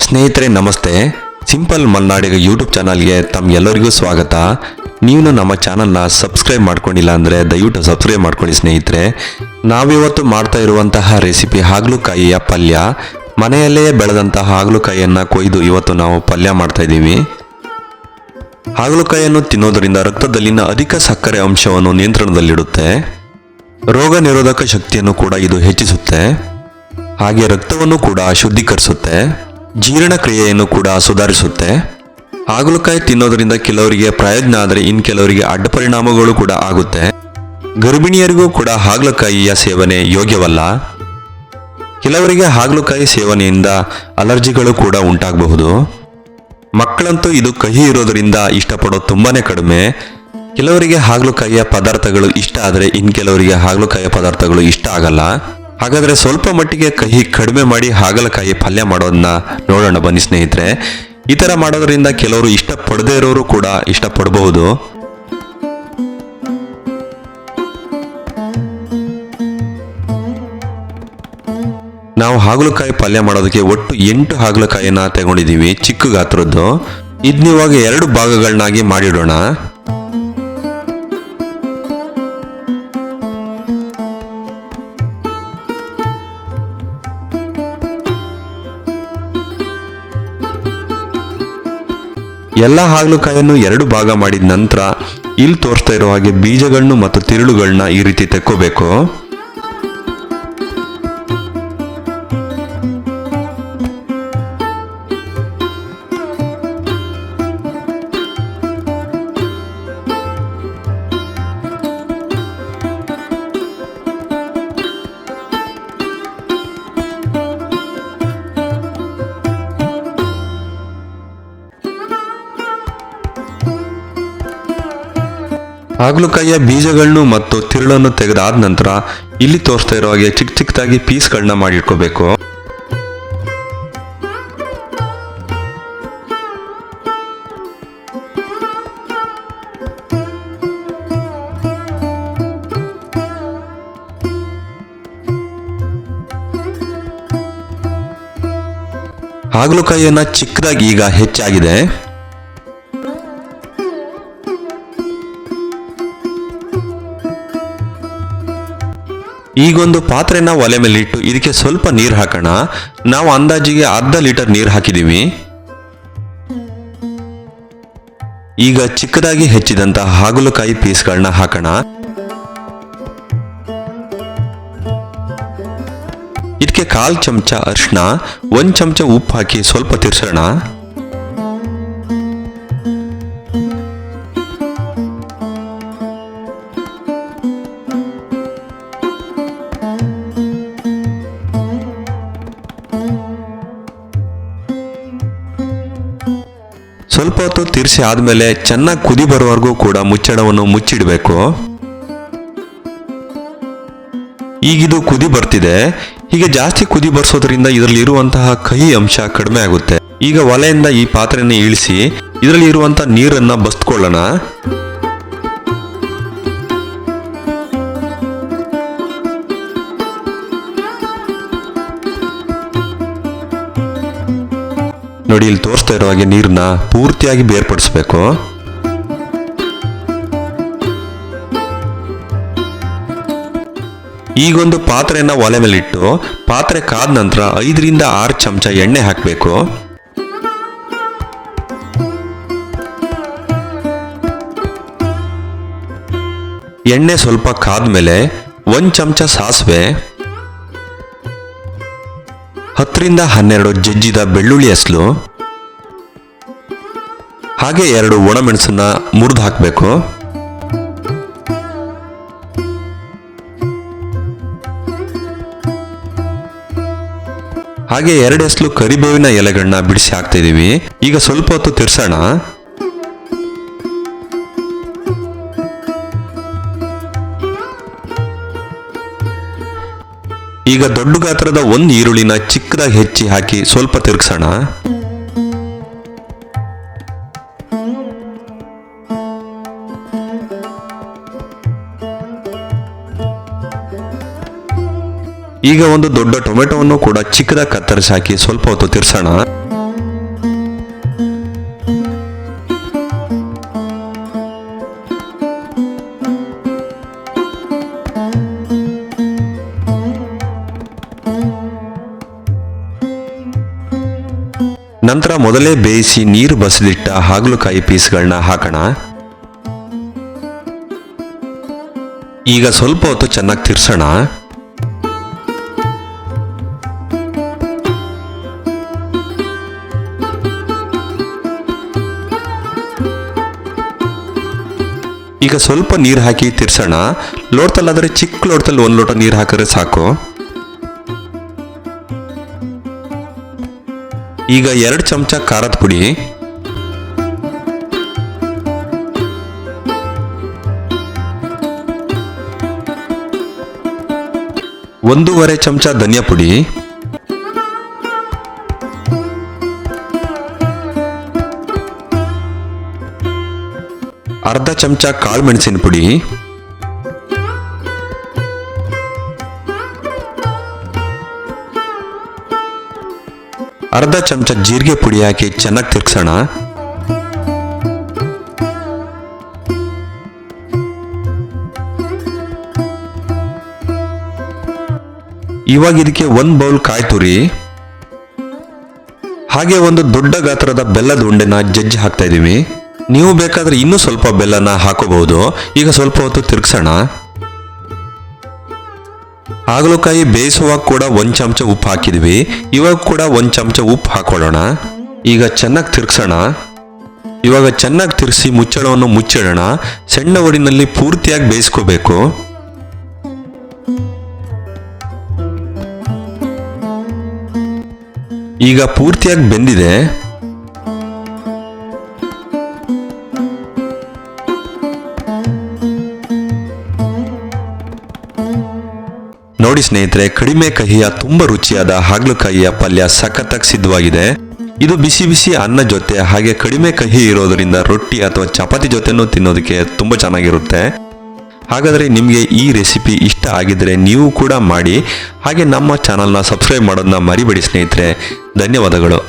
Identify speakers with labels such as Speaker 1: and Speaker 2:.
Speaker 1: ಸ್ನೇಹಿತರೆ ನಮಸ್ತೆ. Simple ಮಲ್ನಾಡಿಗ YouTube ಚಾನಲ್ಗೆ ತಮ್ಗೆಲ್ಲರಿಗೂ ಸ್ವಾಗತ. ನೀವು ನಮ್ಮ ಚಾನಲ್ನ ಸಬ್ಸ್ಕ್ರೈಬ್ ಮಾಡ್ಕೊಂಡಿಲ್ಲ ಅಂದರೆ ದಯವಿಟ್ಟು ಸಬ್ಸ್ಕ್ರೈಬ್ ಮಾಡ್ಕೊಳ್ಳಿ ಸ್ನೇಹಿತರೆ. ನಾವಿವತ್ತು ಮಾಡ್ತಾ ಇರುವಂತಹ ರೆಸಿಪಿ ಹಾಗಲಕಾಯಿಯ ಪಲ್ಯ. ಮನೆಯಲ್ಲೇ ಬೆಳೆದಂತಹ ಹಾಗಲಕಾಯಿಯನ್ನು ಕೊಯ್ದು ಇವತ್ತು ನಾವು ಪಲ್ಯ ಮಾಡ್ತಾ ಇದ್ದೀವಿ. ಹಾಗಲಕಾಯಿಯನ್ನು ತಿನ್ನೋದರಿಂದ ರಕ್ತದಲ್ಲಿನ ಅಧಿಕ ಸಕ್ಕರೆ ಅಂಶವನ್ನು ನಿಯಂತ್ರಣದಲ್ಲಿಡುತ್ತೆ. ರೋಗ ನಿರೋಧಕ ಶಕ್ತಿಯನ್ನು ಕೂಡ ಇದು ಹೆಚ್ಚಿಸುತ್ತೆ. ಹಾಗೆ ರಕ್ತವನ್ನು ಕೂಡ ಶುದ್ಧೀಕರಿಸುತ್ತೆ. ಜೀರ್ಣಕ್ರಿಯೆಯನ್ನು ಕೂಡ ಸುಧಾರಿಸುತ್ತೆ. ಹಾಗಲಕಾಯಿ ತಿನ್ನೋದರಿಂದ ಕೆಲವರಿಗೆ ಪ್ರಯೋಜನ ಆದರೆ ಇನ್ನು ಕೆಲವರಿಗೆ ಅಡ್ಡ ಪರಿಣಾಮಗಳು ಕೂಡ ಆಗುತ್ತೆ. ಗರ್ಭಿಣಿಯರಿಗೂ ಕೂಡ ಹಾಗಲಕಾಯಿಯ ಸೇವನೆ ಯೋಗ್ಯವಲ್ಲ. ಕೆಲವರಿಗೆ ಹಾಗಲಕಾಯಿ ಸೇವನೆಯಿಂದ ಅಲರ್ಜಿಗಳು ಕೂಡ ಉಂಟಾಗಬಹುದು. ಮಕ್ಕಳಂತೂ ಇದು ಕಹಿ ಇರೋದರಿಂದ ಇಷ್ಟಪಡೋದು ತುಂಬಾನೇ ಕಡಿಮೆ. ಕೆಲವರಿಗೆ ಹಾಗಲಕಾಯಿಯ ಪದಾರ್ಥಗಳು ಇಷ್ಟ ಆದರೆ ಇನ್ನು ಕೆಲವರಿಗೆ ಹಾಗಲಕಾಯಿಯ ಪದಾರ್ಥಗಳು ಇಷ್ಟ ಆಗಲ್ಲ. ಹಾಗಾದರೆ ಸ್ವಲ್ಪ ಮಟ್ಟಿಗೆ ಕಹಿ ಕಡಿಮೆ ಮಾಡಿ ಹಾಗಲಕಾಯಿ ಪಲ್ಯ ಮಾಡೋದನ್ನ ನೋಡೋಣ ಬನ್ನಿ ಸ್ನೇಹಿತರೆ. ಈ ಥರ ಮಾಡೋದ್ರಿಂದ ಕೆಲವರು ಇಷ್ಟಪಡದೇ ಇರೋರು ಕೂಡ ಇಷ್ಟಪಡಬಹುದು. ನಾವು ಹಾಗಲಕಾಯಿ ಪಲ್ಯ ಮಾಡೋದಕ್ಕೆ ಒಟ್ಟು 8 ಹಾಗಲಕಾಯಿಯನ್ನ ತಗೊಂಡಿದ್ದೀವಿ, ಚಿಕ್ಕ ಗಾತ್ರದ್ದು. ಇದನ್ನ ಇವಾಗ 2 ಭಾಗಗಳನ್ನಾಗಿ ಮಾಡಿಡೋಣ. ಎಲ್ಲ ಹಾಗಲಕಾಯನ್ನು 2 ಭಾಗ ಮಾಡಿದ ನಂತರ ಇಲ್ಲಿ ತೋರಿಸ್ತಾ ಇರೋ ಹಾಗೆ ಬೀಜಗಳನ್ನು ಮತ್ತು ತಿರುಳುಗಳನ್ನ ಈ ರೀತಿ ತೆಕ್ಕೋಬೇಕು. ಹಾಗಲಕಾಯಿಯ ಬೀಜಗಳನ್ನು ಮತ್ತು ತಿರುಳನ್ನು ತೆಗೆದಾದ ನಂತರ ಇಲ್ಲಿ ತೋರಿಸ್ತಾ ಇರೋ ಹಾಗೆ ಚಿಕ್ಕ ಚಿಕ್ಕದಾಗಿ ಪೀಸ್ಗಳನ್ನ ಮಾಡಿಟ್ಕೋಬೇಕು. ಹಾಗಲಕಾಯಿಯನ್ನ ಚಿಕ್ಕದಾಗಿ ಈಗ ಹೆಚ್ಚಾಗಿದೆ. ಈಗೊಂದು ಪಾತ್ರೆನ ಒಲೆ ಮೇಲೆ ಇಟ್ಟು ಇದಕ್ಕೆ ಸ್ವಲ್ಪ ನೀರು ಹಾಕೋಣ. ನಾವು ಅಂದಾಜಿಗೆ 1/2 ಲೀಟರ್ ನೀರು ಹಾಕಿದ್ದೀವಿ. ಈಗ ಚಿಕ್ಕದಾಗಿ ಹೆಚ್ಚಿದಂತಹ ಹಾಗಲಕಾಯಿ ಪೀಸ್ಗಳನ್ನ ಹಾಕೋಣ. ಇದಕ್ಕೆ 1/4 ಚಮಚ ಅರಿಶಿನ, 1 ಚಮಚ ಉಪ್ಪು ಹಾಕಿ ಸ್ವಲ್ಪ ತಿರ್ಸೋಣ. ಸ್ವಲ್ಪ ಹೊತ್ತು ತಿರ್ಸಿ ಆದಮೇಲೆ ಚೆನ್ನಾಗಿ ಕುದಿ ಬರುವವರೆಗೂ ಕೂಡ ಮುಚ್ಚಳವನ್ನು ಮುಚ್ಚಿಡಬೇಕು. ಈಗಿದು ಕುದಿ ಬರ್ತಿದೆ. ಹೀಗೆ ಜಾಸ್ತಿ ಕುದಿ ಬರ್ಸೋದ್ರಿಂದ ಇದರಲ್ಲಿ ಇರುವಂತಹ ಕಹಿ ಅಂಶ ಕಡಿಮೆ ಆಗುತ್ತೆ. ಈಗ ಒಲೆಯಿಂದ ಈ ಪಾತ್ರೆಯನ್ನು ಇಳಿಸಿ ಇದರಲ್ಲಿ ಇರುವಂತಹ ನೀರನ್ನ ಬಸ್ಕೊಳ್ಳೋಣ. ನೋಡಿ, ಇಲ್ಲಿ ತೋರಿಸ್ತಾ ಇರೋ ಹಾಗೆ ನೀರನ್ನ ಪೂರ್ತಿಯಾಗಿ ಬೇರ್ಪಡಿಸ್ಬೇಕು. ಈಗೊಂದು ಪಾತ್ರೆಯನ್ನ ಒಲೆ ಮೇಲೆ ಇಟ್ಟು ಪಾತ್ರೆ ಕಾದ ನಂತರ 5 ರಿಂದ 6 ಚಮಚ ಎಣ್ಣೆ ಹಾಕಬೇಕು. ಎಣ್ಣೆ ಸ್ವಲ್ಪ ಕಾದ್ಮೇಲೆ 1 ಚಮಚ ಸಾಸಿವೆ, 10 ರಿಂದ 12 ಜಜ್ಜಿದ ಬೆಳ್ಳುಳ್ಳಿ ಹೆಸಲು, ಹಾಗೆ 2 ಒಣಮೆಣಸನ್ನ ಮುರಿದು ಹಾಕಬೇಕು. ಹಾಗೆ 2 ಹೆಸಲು ಕರಿಬೇವಿನ ಎಲೆಗಳನ್ನ ಬಿಡಿಸಿ ಹಾಕ್ತಾ ಇದೀವಿ. ಈಗ ಸ್ವಲ್ಪ ಹೊತ್ತು ತಿರ್ಸೋಣ. ಈಗ ದೊಡ್ಡ ಗಾತ್ರದ 1 ಈರುಳ್ಳಿನ ಚಿಕ್ಕದಾಗಿ ಹೆಚ್ಚಿ ಹಾಕಿ ಸ್ವಲ್ಪ ತಿರುಗಿಸೋಣ. ಈಗ ಒಂದು ದೊಡ್ಡ ಟೊಮೆಟೊವನ್ನು ಕೂಡ ಚಿಕ್ಕದಾಗಿ ಕತ್ತರಿಸಿ ಹಾಕಿ ಸ್ವಲ್ಪ ಹೊತ್ತು ತಿರ್ಸೋಣ. ನಂತರ ಮೊದಲೇ ಬೇಯಿಸಿ ನೀರು ಬಸಿದಿಟ್ಟ ಹಾಗಲಕಾಯಿ ಪೀಸ್ಗಳನ್ನ ಹಾಕೋಣ. ಈಗ ಸ್ವಲ್ಪ ಹೊತ್ತು ಚೆನ್ನಾಗಿ ತಿರ್ಸೋಣ. ಈಗ ಸ್ವಲ್ಪ ನೀರು ಹಾಕಿ ತಿರ್ಸೋಣ. ಲೋಟದಲ್ಲಾದರೆ ಚಿಕ್ಕ ಲೋಟದಲ್ಲಿ 1 ಲೋಟ ನೀರು ಹಾಕಿದ್ರೆ ಸಾಕು. ಈಗ 2 ಚಮಚ ಖಾರದ ಪುಡಿ, ಒಂದೂವರೆ ಚಮಚ ಧನಿಯಾ ಪುಡಿ, ಅರ್ಧ ಚಮಚ ಕಾಳು ಮೆಣಸಿನ ಪುಡಿ, ಅರ್ಧ ಚಮಚ ಜೀರಿಗೆ ಪುಡಿ ಹಾಕಿ ಚೆನ್ನಾಗಿ ತಿರ್ಗಿಸೋಣ. ಇವಾಗ ಇದಕ್ಕೆ 1 ಬೌಲ್ ಕಾಯಿ ತುರಿ ಹಾಗೆ ಒಂದು ದೊಡ್ಡ ಗಾತ್ರದ ಬೆಲ್ಲದ ಉಂಡೆನ ಜಜ್ಜಿ ಹಾಕ್ತಾ ಇದೀವಿ. ನೀವು ಬೇಕಾದ್ರೆ ಇನ್ನೂ ಸ್ವಲ್ಪ ಬೆಲ್ಲನ ಹಾಕೋಬಹುದು. ಈಗ ಸ್ವಲ್ಪ ಹೊತ್ತು ತಿರ್ಗಿಸೋಣ. ಹಾಗಲಕಾಯಿ ಬೇಯಿಸುವಾಗ ಕೂಡ 1 ಚಮಚ ಉಪ್ಪು ಹಾಕಿದ್ವಿ. ಇವಾಗ ಕೂಡ 1 ಚಮಚ ಉಪ್ಪು ಹಾಕೊಳ್ಳೋಣ. ಈಗ ಚೆನ್ನಾಗಿ ತಿರ್ಗಿಸೋಣ. ಇವಾಗ ಚೆನ್ನಾಗಿ ತಿರ್ಗಿಸಿ ಮುಚ್ಚಳವನ್ನು ಮುಚ್ಚಿಡೋಣ. ಸಣ್ಣ ಉರಿನಲ್ಲಿ ಪೂರ್ತಿಯಾಗಿ ಬೇಯಿಸ್ಕೋಬೇಕು. ಈಗ ಪೂರ್ತಿಯಾಗಿ ಬೆಂದಿದೆ. ನೋಡಿ ಸ್ನೇಹಿತರೆ, ಕಡಿಮೆ ಕಹಿಯ ತುಂಬಾ ರುಚಿಯಾದ ಹಾಗಲಕಾಯಿಯ ಪಲ್ಯ ಸಖತ್ತಾಗಿ ಸಿದ್ಧವಾಗಿದೆ. ಇದು ಬಿಸಿ ಬಿಸಿ ಅನ್ನ ಜೊತೆ ಹಾಗೆ ಕಡಿಮೆ ಕಹಿ ಇರೋದರಿಂದ ರೊಟ್ಟಿ ಅಥವಾ ಚಪಾತಿ ಜೊತೆನೂ ತಿನ್ನೋದಕ್ಕೆ ತುಂಬಾ ಚೆನ್ನಾಗಿರುತ್ತೆ. ಹಾಗಾದರೆ ನಿಮಗೆ ಈ ರೆಸಿಪಿ ಇಷ್ಟ ಆಗಿದ್ರೆ ನೀವು ಕೂಡ ಮಾಡಿ. ಹಾಗೆ ನಮ್ಮ ಚಾನಲ್ನ ಸಬ್ಸ್ಕ್ರೈಬ್ ಮಾಡೋದನ್ನ ಮರಿಬೇಡಿ ಸ್ನೇಹಿತರೆ. ಧನ್ಯವಾದಗಳು.